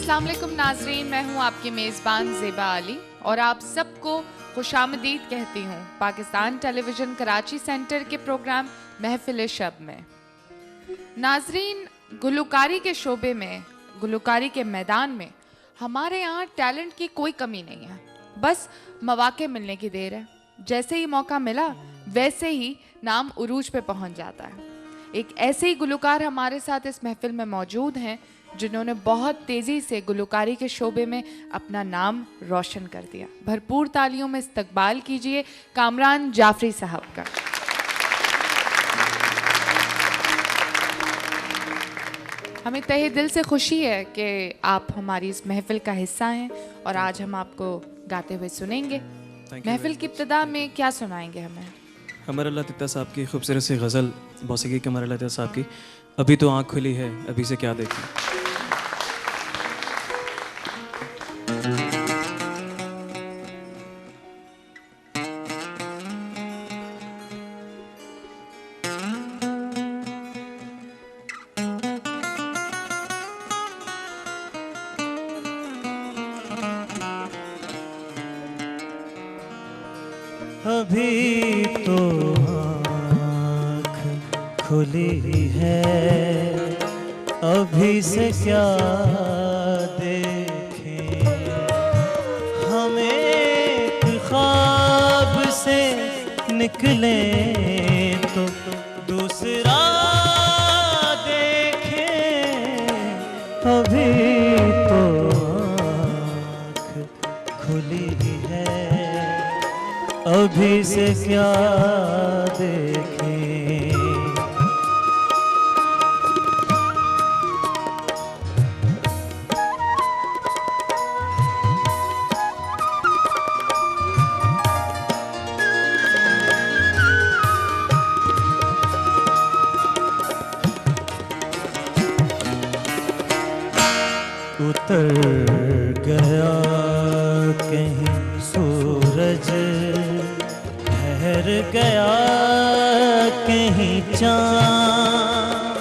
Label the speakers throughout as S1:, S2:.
S1: अस्सलाम वालेकुम नाजरीन, मैं हूँ आपकी मेज़बान ज़ेबा अली और आप सबको खुशामदीद कहती हूँ पाकिस्तान टेलीविज़न कराची सेंटर के प्रोग्राम महफिल शब में। नाजरीन, गुलकारी के शोबे में, गुलकारी के मैदान में हमारे यहाँ टैलेंट की कोई कमी नहीं है, बस मौके मिलने की देर है। जैसे ही मौका मिला वैसे ही नाम उरूज पे पहुँच जाता है। एक ऐसे ही गुलकार हमारे साथ इस महफिल में मौजूद हैं जिन्होंने बहुत तेज़ी से गुलकारी के शोबे में अपना नाम रोशन कर दिया। भरपूर तालियों में इस्तकबाल कीजिए कामरान जाफरी साहब का। हमें तहे दिल से खुशी है कि आप हमारी इस महफिल का हिस्सा हैं और आज हम आपको गाते हुए सुनेंगे। महफिल की इब्तिदा में क्या सुनाएंगे हमें?
S2: हमारे अल्लाह तित्ता साहब की खूबसूरत सी गज़ल मौसीकी के हमारे अल्लाह साहब की, अभी तो आँख खुली है अभी से क्या देखें।
S3: अभी तो आँख खुली है अभी से क्या देखें, हम एक ख्वाब से निकले तो दूसरा देखें। अभी तो आँख खुली है अभी से क्या देखें। उतर गया कहीं सूरज, ठहर गया कहीं चाँद,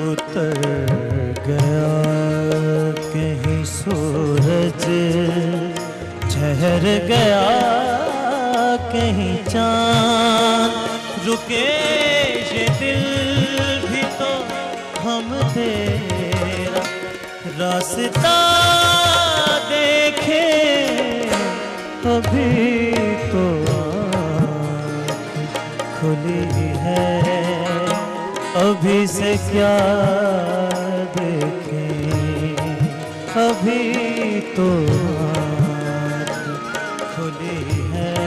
S3: उतर गया कहीं सूरज, ठहर गया कहीं चाँद, रुके ये दिल भी तो हम तेरा रास्ता देखे। अभी तो आँख खुली है अभी से क्या देखें। अभी तो आँख खुली है।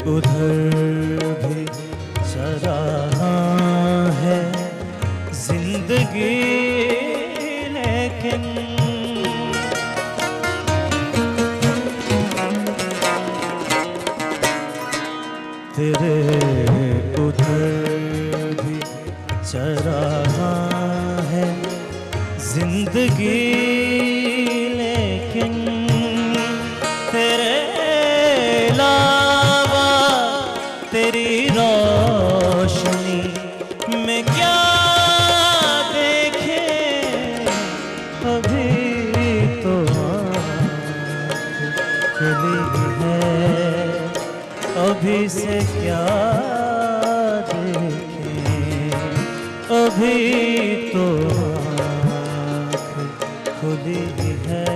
S3: उधर भी सराहा है जिंदगी, लेकिन तेरे उधर भी सराहा है जिंदगी, लेकिन तेरे तेरी रोशनी में क्या देखे। अभी तो आँख खुली है अभी से क्या देखे। अभी तो आँख खुली है।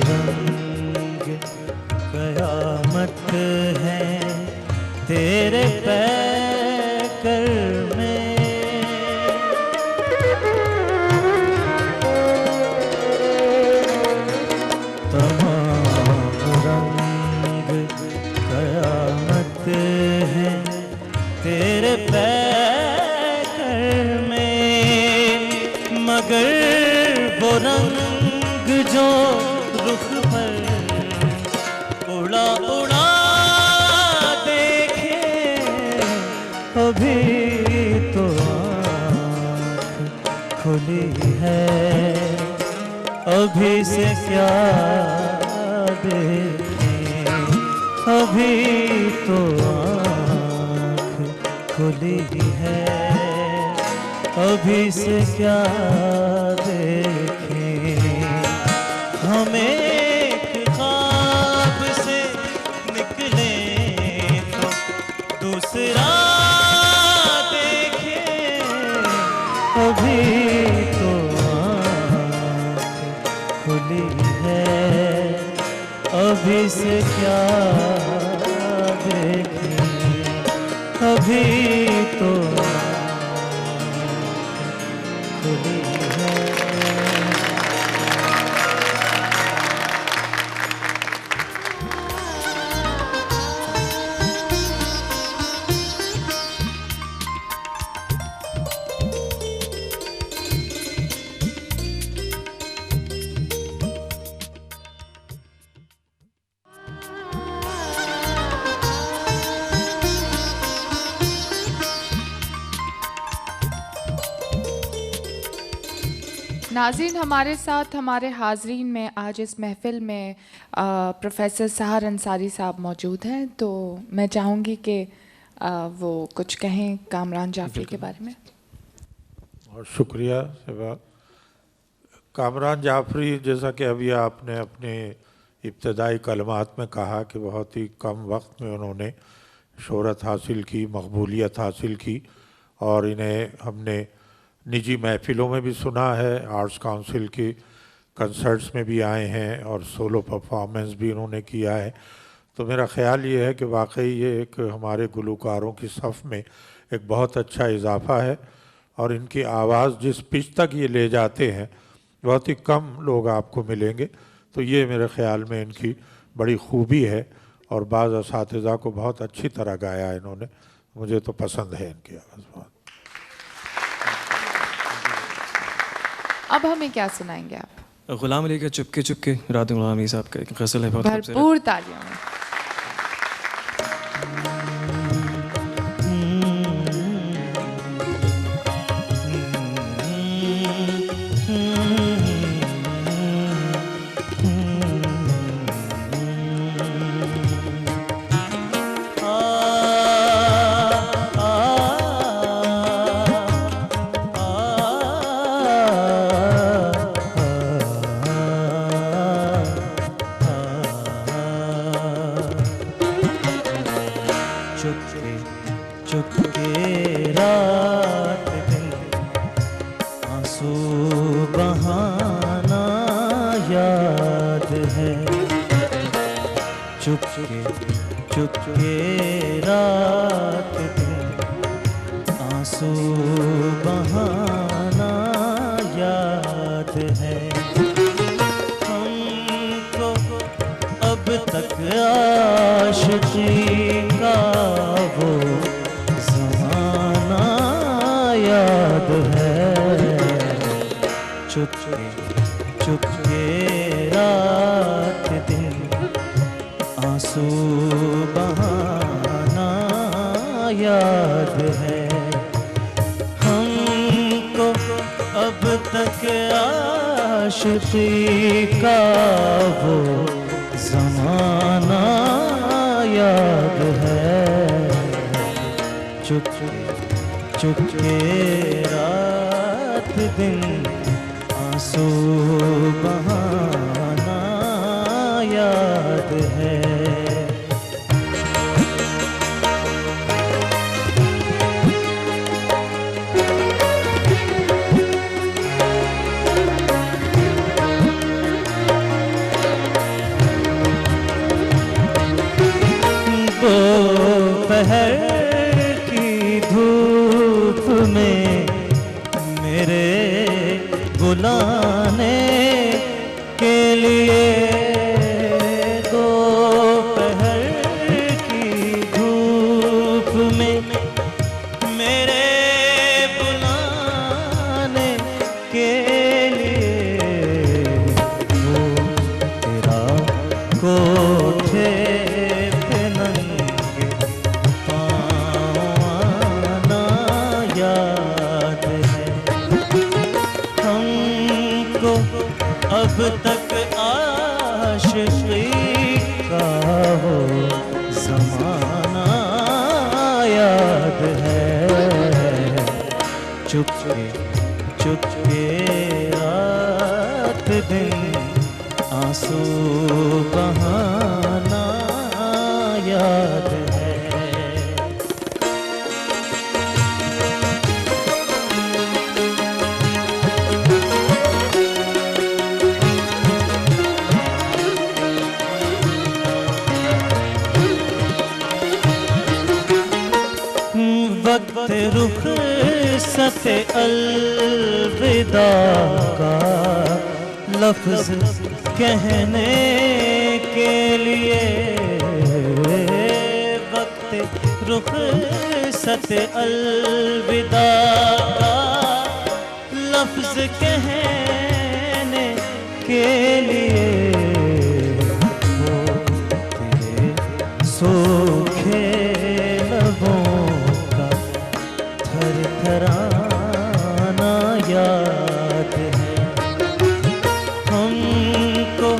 S3: रंग कयामत है तेरे पैकर में, तमाम रंग कयामत है तेरे पैकर में, मगर वो रंग जो रुख पर उड़ा उड़ा देखे, अभी तो आँख खुली है, अभी से क्या देखें, अभी तो आँख खुली है, अभी से क्या देखें, हमें एक ख्वाब से निकले तो दूसरा देखे, अभी तो आँख खुली है, अभी से क्या देखें, अभी तो खुली है।
S1: नाज़रीन, हमारे साथ हमारे हाजरीन में आज इस महफ़िल में प्रोफेसर सहर अंसारी साहब मौजूद हैं, तो मैं चाहूँगी कि वो कुछ कहें कामरान जाफरी के बारे में।
S4: और शुक्रिया सेवा। कामरान जाफरी, जैसा कि अभी आपने अपने इब्तदाई कलमात में कहा कि बहुत ही कम वक्त में उन्होंने शोहरत हासिल की, मकबूलियत हासिल की, और इन्हें हमने निजी महफ़िलों में भी सुना है, आर्ट्स काउंसिल की कंसर्ट्स में भी आए हैं और सोलो परफॉर्मेंस भी इन्होंने किया है। तो मेरा ख़्याल ये है कि वाकई ये एक हमारे गुलकारों की सफ़ में एक बहुत अच्छा इजाफ़ा है, और इनकी आवाज़ जिस पिच तक ये ले जाते हैं बहुत ही कम लोग आपको मिलेंगे। तो ये मेरे ख़्याल में इनकी बड़ी खूबी है, और बाज़ असातिज़ा को बहुत अच्छी तरह गाया इन्होंने, मुझे तो पसंद है इनकी आवाज़ बहुत।
S1: अब हमें क्या सुनाएंगे आप?
S2: गुलाम अली का चुपके चुपके, रात गुलामी साहब का एक गज़ल है, बहुत खूबसूरत।
S1: भरपूर तालियां में।
S3: बुलाने के लिए दोपहर की धूप में मेरे बुलाने के लिए वो तेरा कोठे पे नंगे पाँव आना याद है। हमको अब तक आशिक़ी का वो ज़माना याद है। चुपके चुपके रात दिन आंसू बहाना याद है। वक्त रुख़सत अलविदा का लफ्ज़ कहने के लिए वक्त रुख़सत अलविदा का लफ्ज़ कहने के लिए वो तेरे सूखे लबों का थरथराना याद है। हमको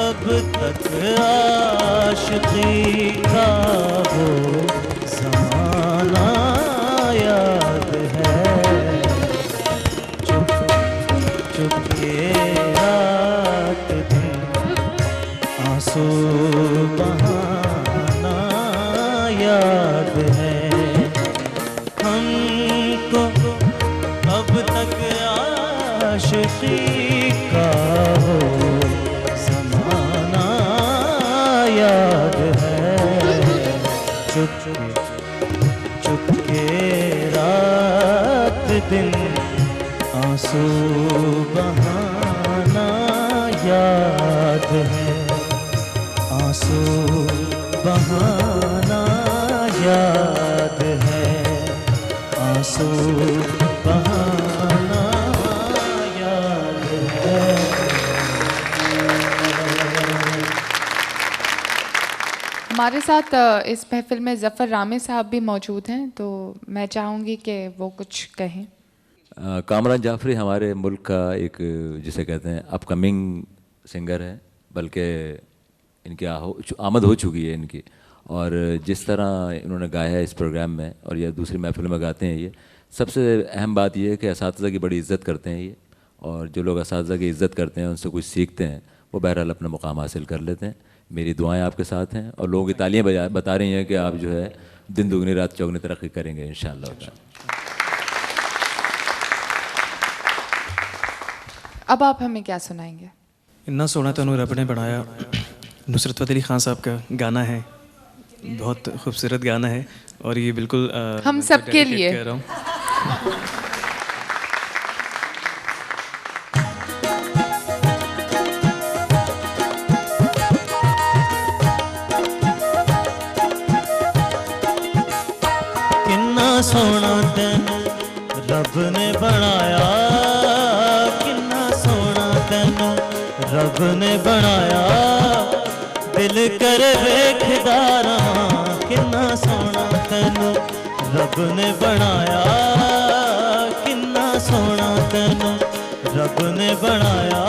S3: अब तक आशिक़ी का वो ज़माना याद है। चुप चुप के रात दिन आंसू बहाना याद है। हमको अब तक आशिक़ी का वो ज़माना याद है। चुप चुप के रात दिन आंसू बहाना याद है। आंसू बहाना याद है। आंसू बहाना याद है।
S1: हमारे साथ इस महफिल में ज़फ़र रामी साहब भी मौजूद हैं, तो मैं चाहूँगी कि वो कुछ कहें।
S5: कामरान जाफरी हमारे मुल्क का एक जिसे कहते हैं अपकमिंग सिंगर है, बल्कि इनकी आमद हो चुकी है इनकी, और जिस तरह इन्होंने गाया है इस प्रोग्राम में और या दूसरी महफिलों में गाते हैं, ये सबसे अहम बात यह है कि असातिज़ा की बड़ी इज़्ज़त करते हैं ये, और जो लोग असातिज़ा की इज़्ज़त करते हैं, उनसे कुछ सीखते हैं, वो बहरहाल अपना मुकाम हासिल कर लेते हैं। मेरी दुआएं आपके साथ हैं और लोगों की तालियां बता रही हैं कि आप जो है दिन दुगनी रात चौगनी तरक्की करेंगे इंशाअल्लाह।
S1: अब आप हमें क्या सुनाएंगे?
S2: इन्ना सोना तनू रब ने बनाया, नुसरत फ़तेह अली खान साहब का गाना है, बहुत खूबसूरत गाना है और ये बिल्कुल
S1: हम सबके लिए
S2: कह रहा हूँ।
S3: किन्ना सोना तेनू रब ने बनाया, किन्ना सोना तेनू रब ने बनाया, दिल कर वेखदा रहां। किन्ना सोना तेनू रब ने बनाया, किन्ना सोना तेनू रब ने बनाया,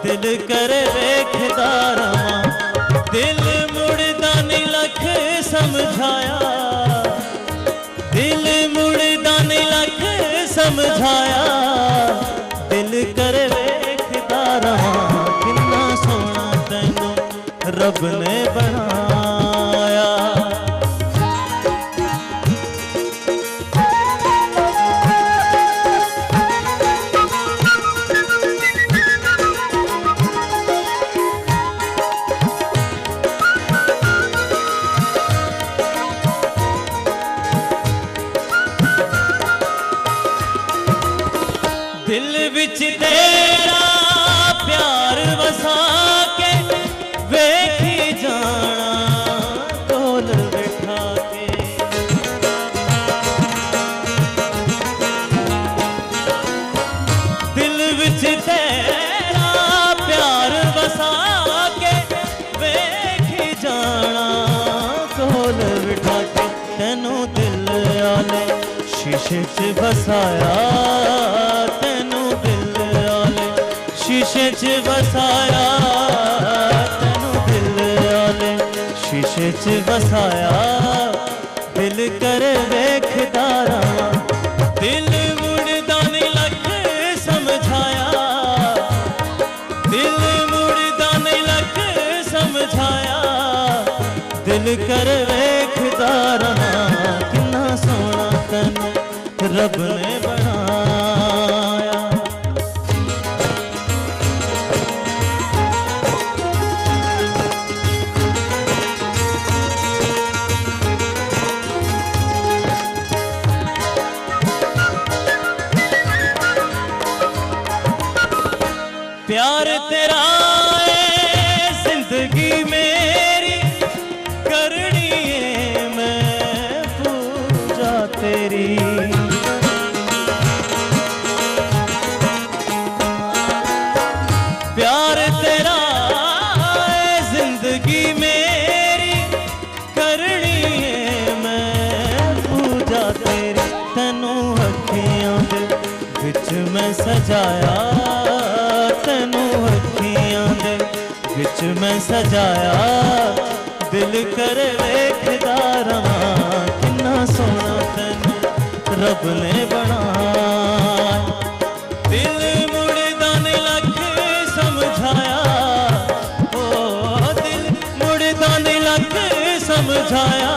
S3: दिल कर वेखदा रहां। दिल मुड़दा नी लख समझाया, दिल मुड़दा नी लख समझाया, दिल कर वेखदा रहां। किन्ना सोना तेनू रब ने बनाया। दिल विच शीशे च बसाया तेनू दिल वाले शीशे च बसाया तेनू दिल वाले शीशे च बसाया दिल कर वेखदा रहां दिल मुड़दा नहीं लख समझाया दिल मुड़दा नहीं लख समझाया दिल कर वेखदा रहां किन्ना सोहना तैनू रब ने बनाया प्यार तेरा है जिंदगी मेरी करनी है मैं पूजा तेरी प्यार तेरा है जिंदगी मेरी करनी है मैं पूजा तेरी तैनू अखियां दे विच मैं सजाया तैनू अखियां दे विच मैं सजाया दिल कर वेखदा रहां किन्ना सोहना तैनू रब ने बनाया दिल मुड़दा नहीं लख समझाया ओ दिल मुड़दा नहीं लख समझाया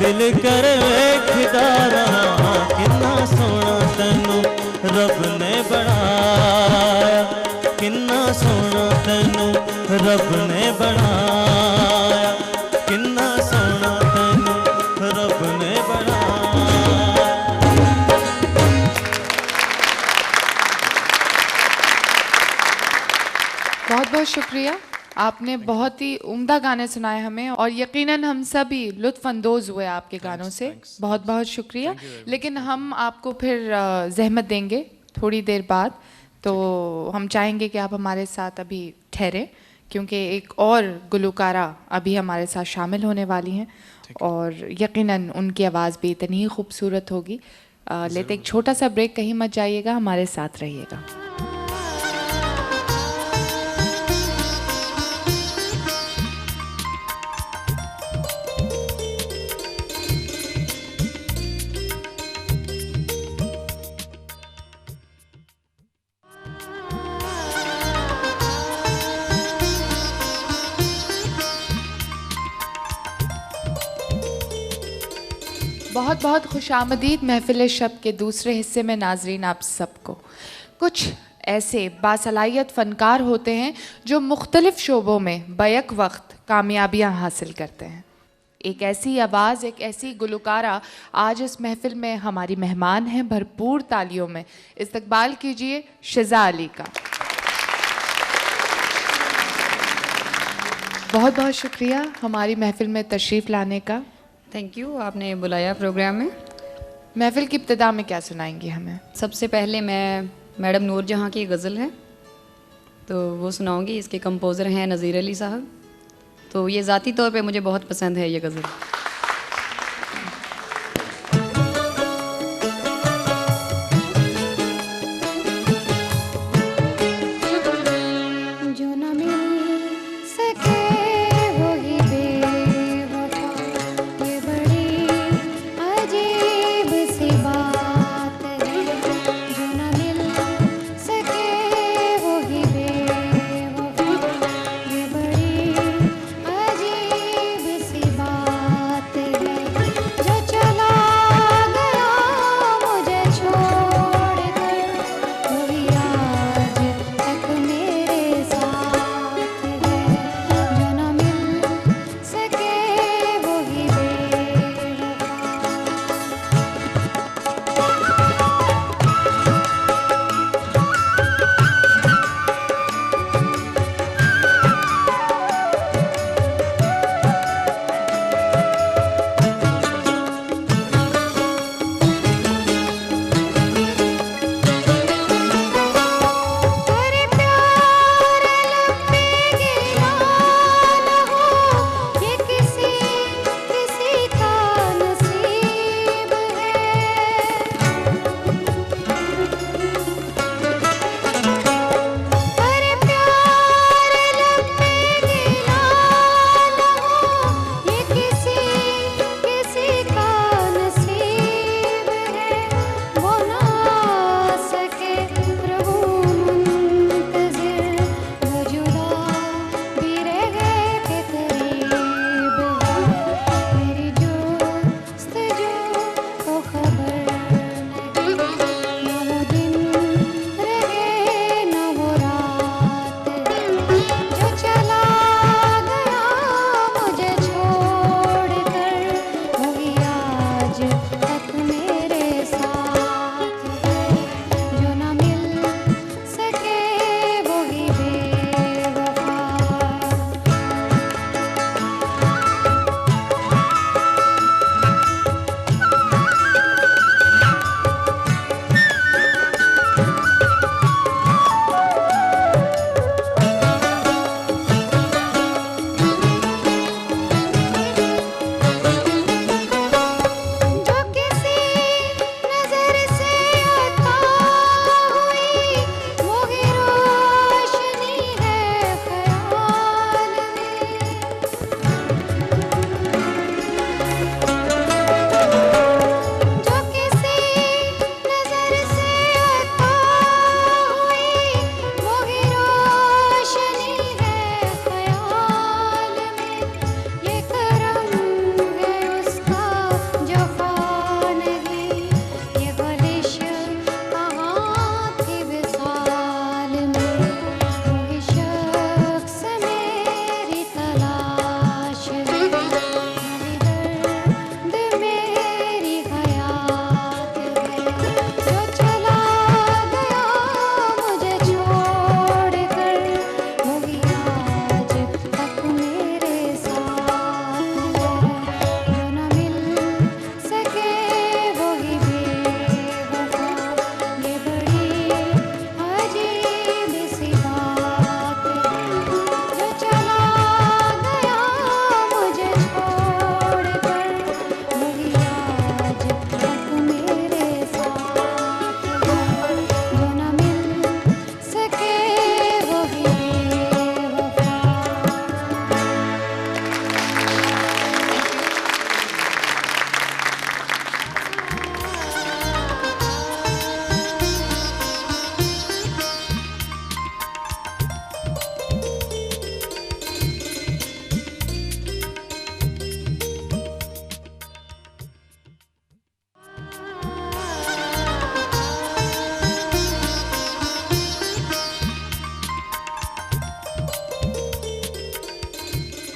S3: दिल कर वेखदा रहां किन्ना सोहना तैनू रब ने बनाया किन्ना सोहना तैनू रब ने बनाया किन्ना सोहना तैनू रब ने बनाया
S1: बहुत बहुत शुक्रिया। आपने बहुत ही उम्दा गाने सुनाए हमें और यकीनन हम सभी लुत्फ़ अंदोज़ हुए आपके गानों से। बहुत बहुत शुक्रिया। लेकिन हम आपको फिर ज़हमत देंगे थोड़ी देर बाद, तो हम चाहेंगे कि आप हमारे साथ अभी ठहरें क्योंकि एक और गुलकारा अभी हमारे साथ शामिल होने वाली हैं और यकीनन उनकी आवाज़ भी इतनी ही खूबसूरत होगी। लेते एक छोटा सा ब्रेक, कहीं मत जाइएगा, हमारे साथ रहिएगा। बहुत बहुत खुशामदीद महफिल शब के दूसरे हिस्से में नाजरीन आप सबको। कुछ ऐसे बासलाहियत फ़नकार होते हैं जो मुख्तलिफ़ शोबों में बैक वक्त कामयाबियाँ हासिल करते हैं। एक ऐसी आवाज़, एक ऐसी गुलकारा आज इस महफिल में हमारी मेहमान हैं। भरपूर तालियों में इस्तकबाल कीजिए शिज़ा अली का। बहुत बहुत शुक्रिया हमारी महफिल में तशरीफ़ लाने का।
S6: थैंक यू, आपने बुलाया प्रोग्राम में।
S1: महफिल की इब्तिदा में क्या सुनाएंगी हमें?
S6: सबसे पहले मैं मैडम नूर जहाँ की गज़ल है तो वो सुनाऊंगी। इसके कंपोज़र हैं नज़ीर अली साहब। तो ये ज़ाती तौर पे मुझे बहुत पसंद है ये गज़ल।
S7: ये बड़ी अजीब सी बात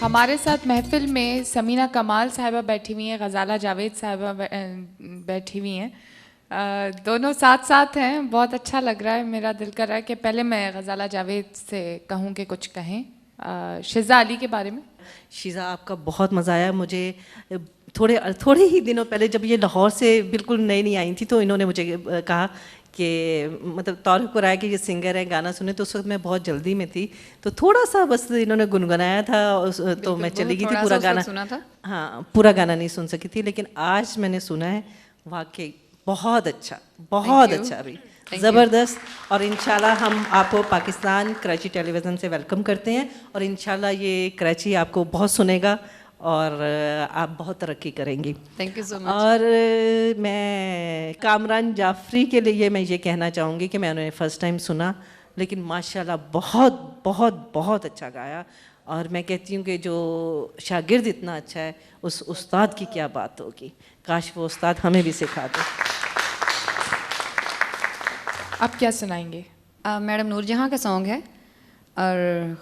S1: हमारे साथ महफिल में समीना कमाल साहिबा बैठी हुई हैं, गज़ाला जावेद साहिबा बैठी हुई हैं। दोनों साथ साथ हैं, बहुत अच्छा लग रहा है। मेरा दिल कर रहा है कि पहले मैं गज़ाला जावेद से कहूँ कि कुछ कहें शिज़ा अली के बारे में।
S7: शीज़ा, आपका बहुत मज़ा आया। मुझे थोड़े ही दिनों पहले जब ये लाहौर से बिल्कुल नई नई आई थी तो इन्होंने मुझे कहा कि मतलब तारुफ को राय कि ये सिंगर है, गाना सुने। तो उस वक्त मैं बहुत जल्दी में थी, तो थोड़ा सा बस इन्होंने गुनगुनाया था तो मैं चली गई थी। पूरा गाना
S6: सुना था?
S7: हाँ, पूरा गाना नहीं सुन सकी थी, लेकिन आज मैंने सुना है, वाकई बहुत अच्छा, बहुत अच्छा भी, ज़बरदस्त। और इंशाल्लाह हम आपको पाकिस्तान कराची टेलीविज़न से वेलकम करते हैं और इंशाल्लाह ये कराची आपको बहुत सुनेगा और आप बहुत तरक्की करेंगी।
S6: Thank you so much.
S7: और मैं कामरान जाफरी के लिए मैं ये कहना चाहूँगी कि मैंने फ़र्स्ट टाइम सुना, लेकिन माशाल्लाह बहुत बहुत बहुत अच्छा गाया। और मैं कहती हूँ कि जो शागिर्द इतना अच्छा है, उस उस्ताद की क्या बात होगी। काश वो उस्ताद हमें भी सिखा दे।
S1: आप क्या सुनाएंगे?
S6: मैडम नूरजहाँ का सॉन्ग है और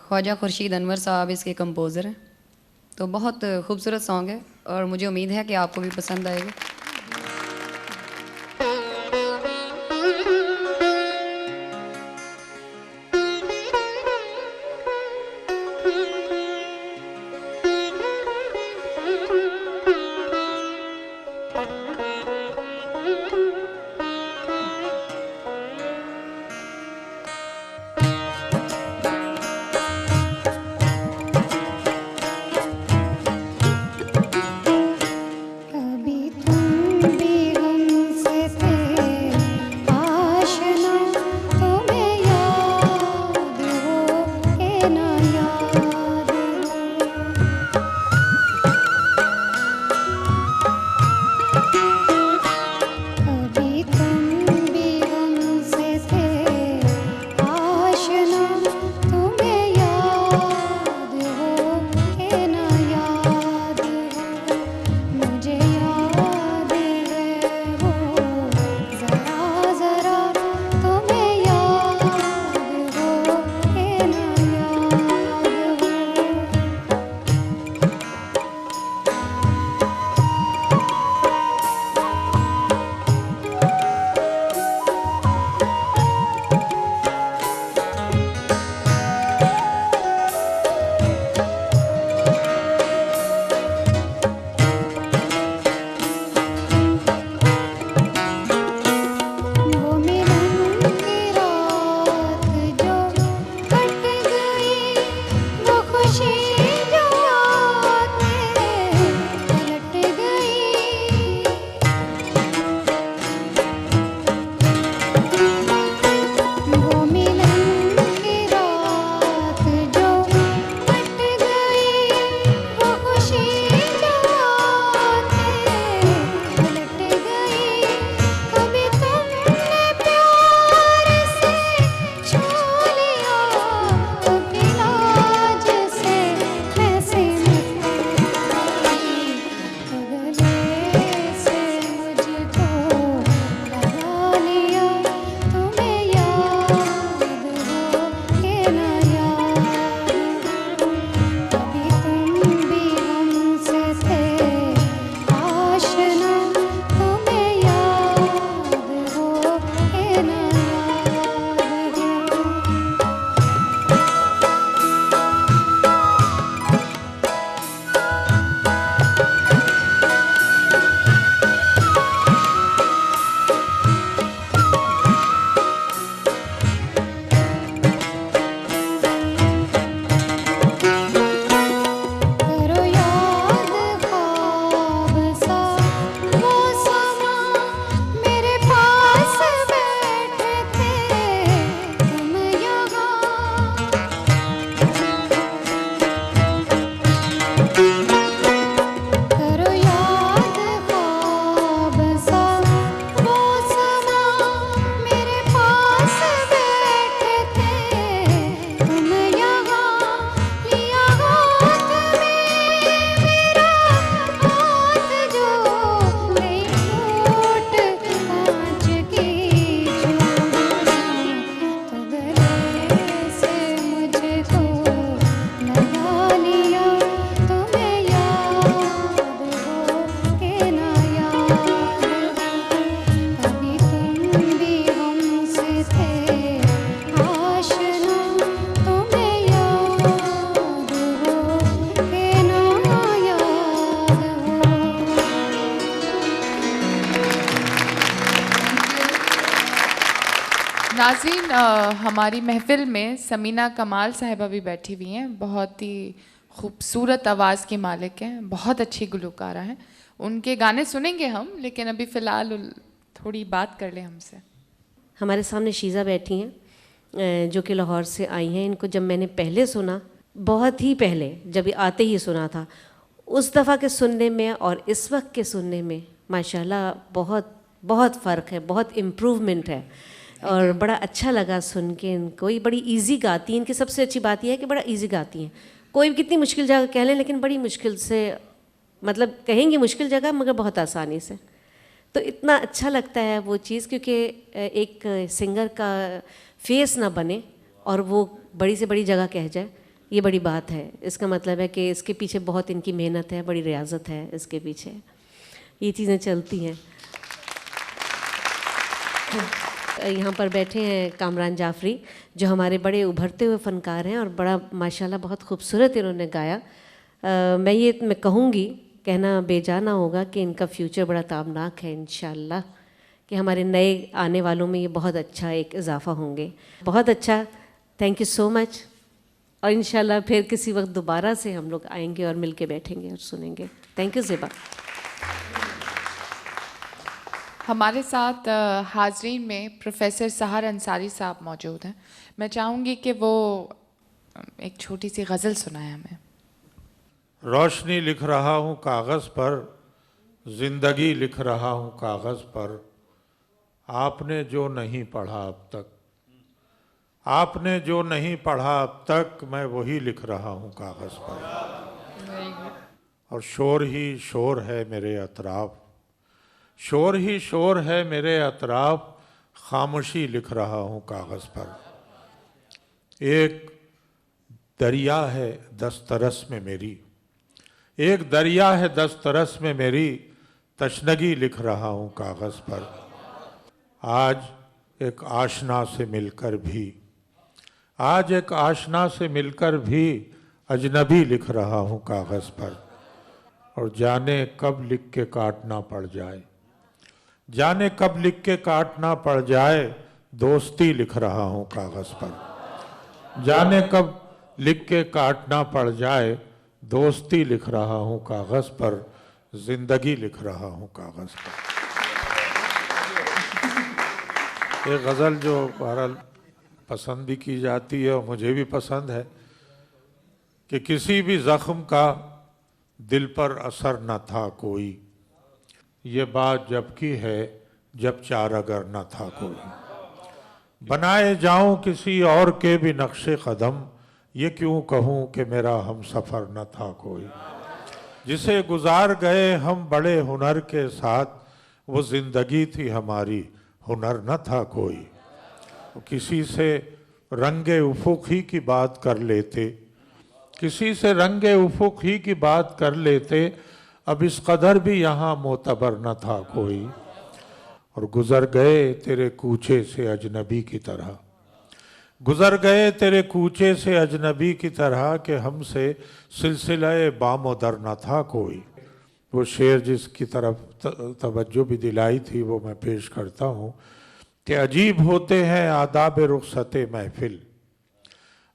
S6: ख्वाजा खुर्शीद अनवर साहब इसके कंपोज़र हैं, तो बहुत खूबसूरत सॉन्ग है और मुझे उम्मीद है कि आपको भी पसंद आएगा।
S8: कभी तुम
S1: नाज़रीन, हमारी महफिल में समीना कमाल साहिबा भी बैठी हुई हैं। बहुत ही खूबसूरत आवाज़ की मालिक हैं, बहुत अच्छी गुलकारा हैं। उनके गाने सुनेंगे हम, लेकिन अभी फ़िलहाल थोड़ी बात कर लें हमसे।
S8: हमारे सामने शीज़ा बैठी हैं जो कि लाहौर से आई हैं। इनको जब मैंने पहले सुना, बहुत ही पहले जब आते ही सुना था, उस दफ़ा के सुनने में और इस वक्त के सुनने में माशाल्लाह बहुत बहुत फ़र्क है, बहुत इम्प्रूवमेंट है और बड़ा अच्छा लगा सुन के इनको। ये बड़ी इजी गाती हैं। इनकी सबसे अच्छी बात यह है कि बड़ा इजी गाती हैं। कोई भी कितनी मुश्किल जगह कह लें, लेकिन बड़ी मुश्किल से, मतलब कहेंगे मुश्किल जगह मगर बहुत आसानी से। तो इतना अच्छा लगता है वो चीज़, क्योंकि एक सिंगर का फेस ना बने और वो बड़ी से बड़ी जगह कह जाए, ये बड़ी बात है। इसका मतलब है कि इसके पीछे बहुत इनकी मेहनत है, बड़ी रियाजत है इसके पीछे, ये चीज़ें चलती हैं। यहाँ पर बैठे हैं कामरान जाफरी, जो हमारे बड़े उभरते हुए फ़नकार हैं और बड़ा माशाल्लाह बहुत खूबसूरत इन्होंने गाया। मैं कहूँगी, कहना बेजाना होगा कि इनका फ्यूचर बड़ा ताबनाक है इंशाल्लाह, कि हमारे नए आने वालों में ये बहुत अच्छा एक इजाफ़ा होंगे। बहुत अच्छा, थैंक यू सो मच। और इंशाल्लाह फिर किसी वक्त दोबारा से हम लोग आएंगे और मिल के बैठेंगे और सुनेंगे। Thank you Zeba.
S1: हमारे साथ हाजरीन में प्रोफेसर सहर अंसारी साहब मौजूद हैं। मैं चाहूँगी कि वो एक छोटी सी गज़ल सुनाएं हमें।
S4: रोशनी लिख रहा हूँ कागज़ पर, ज़िंदगी लिख रहा हूँ कागज़ पर, आपने जो नहीं पढ़ा अब तक, आपने जो नहीं पढ़ा अब तक, मैं वही लिख रहा हूँ कागज़ पर। और शोर ही शोर है मेरे अतराफ़, शोर ही शोर है मेरे अतराफ़, खामोशी लिख रहा हूँ कागज़ पर। एक दरिया है दस्तरस में मेरी, एक दरिया है दस्तरस में मेरी, तशनगी लिख रहा हूँ कागज़ पर। आज एक आशना से मिलकर भी, आज एक आशना से मिलकर भी, अजनबी लिख रहा हूँ कागज़ पर। और जाने कब लिख के काटना पड़ जाए, जाने कब लिख के काटना पड़ जाए, दोस्ती लिख रहा हूँ कागज़ पर। जाने कब लिख के काटना पड़ जाए, दोस्ती लिख रहा हूँ कागज़ पर, ज़िंदगी लिख रहा हूँ कागज़ पर। एक गज़ल जो बहरहाल पसंद भी की जाती है और मुझे भी पसंद है, कि किसी भी ज़ख्म का दिल पर असर न था कोई, ये बात जब की है जब चारागर न था कोई। बनाए जाऊं किसी और के भी नक्शे कदम, ये क्यों कहूं कि मेरा हम सफ़र न था कोई। जिसे गुजार गए हम बड़े हुनर के साथ, वो ज़िंदगी थी हमारी, हुनर न था कोई। किसी से रंगे उफुक ही की बात कर लेते, किसी से रंगे उफुक ही की बात कर लेते, अब इस कदर भी यहाँ मोतबर न था कोई। और गुज़र गए तेरे कूचे से अजनबी की तरह, गुज़र गए तेरे कूचे से अजनबी की तरह, कि हमसे सिलसिले बामोदर न था कोई। वो शेर जिसकी तरफ तवज्जो भी दिलाई थी वो मैं पेश करता हूँ, कि अजीब होते हैं आदाब रुख़सते महफिल,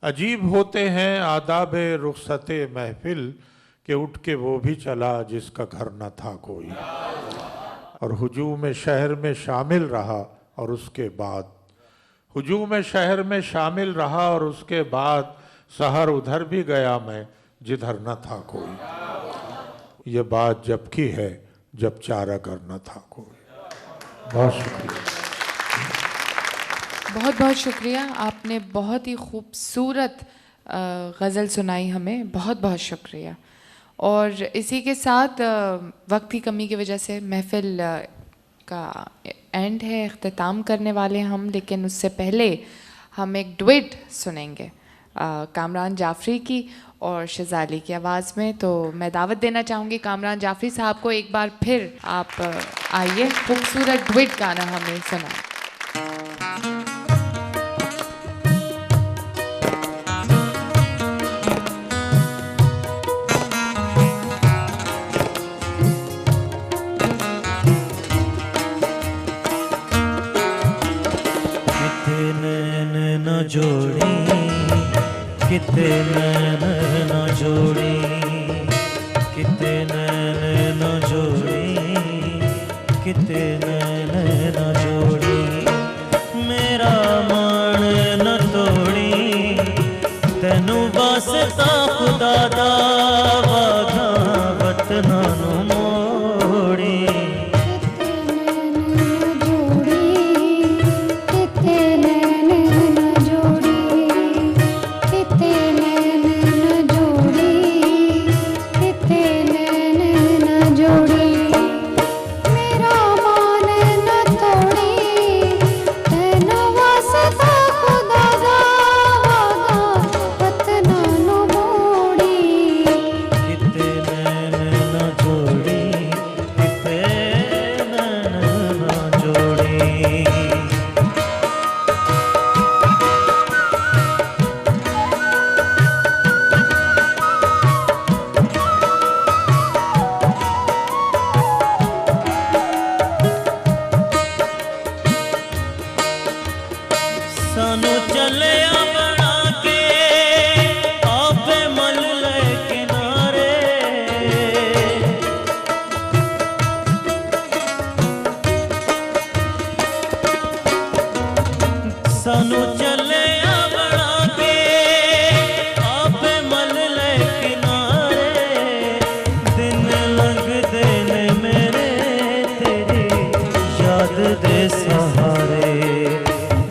S4: अजीब होते हैं आदाब रुख़सते महफिल, कि उठ के वो भी चला जिसका घर न था कोई। और हुजूम शहर में शामिल रहा और उसके बाद, हुजूम शहर में शामिल रहा और उसके बाद, सहर उधर भी गया मैं जिधर न था कोई। ये बात जब की है जब चारागर न था कोई। बहुत शुक्रिया।
S1: बहुत बहुत शुक्रिया, आपने बहुत ही खूबसूरत गज़ल सुनाई हमें, बहुत बहुत शुक्रिया। और इसी के साथ वक्त की कमी की वजह से महफ़िल का एंड है, इख्तिताम करने वाले हम, लेकिन उससे पहले हम एक डुएट सुनेंगे कामरान जाफरी की और शज़ाली की आवाज़ में। तो मैं दावत देना चाहूँगी कामरान जाफरी साहब को, एक बार फिर आप आइए, खूबसूरत डुएट गाना हमें सुनाएं।
S3: कितने नैन न जोड़ी, कितने नैन न जोड़ी, कितने नैन न जोड़ी, मेरा मान न तोड़ी, तेनू वास्ता खुदा दा वादा वतना नू मोड़ी। सानू चलिया बना के आपे मल ले किनारे, सानू चलिया बना के आपे मल ले किनारे, दिन लगदे ने मेरे तेरी याद दे सहारे,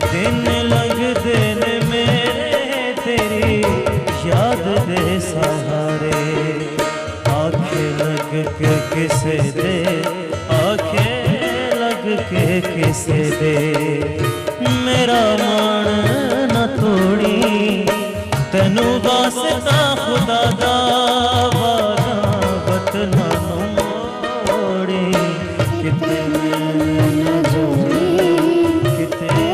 S3: दिन लगदे ने मेरे तेरी याद दे सहारे, आंखें लग के किसे दे, आंखें लग के किसे दे, मेरा मान न तोड़ी, तेनू वास्ता खुदा दा वादा वतना नू मोड़ी, कितने न जोड़ी, कितने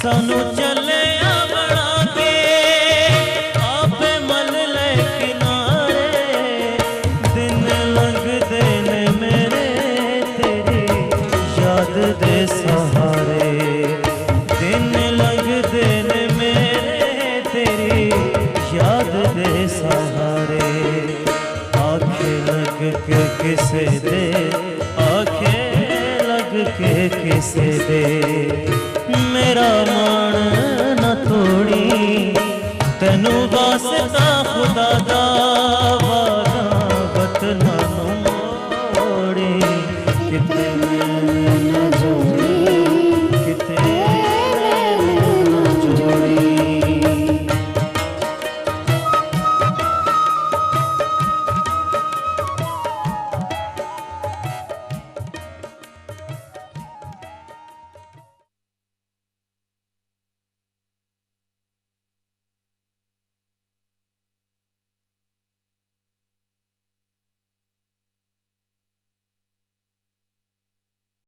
S3: सानू चलिया बना के आपे मल ले किनारे, दिन लगदे ने मेरे तेरी याद दे सहारे, दिन लगदे ने मेरे तेरी याद दे सहारे, आंखें लग के किसे दे, आंखें लग के किसे दे, मेरा मान न तोड़ी, तेनू वास्ता खुदा दा वादा वतना नू मोड़ी, कितने न जोड़ी।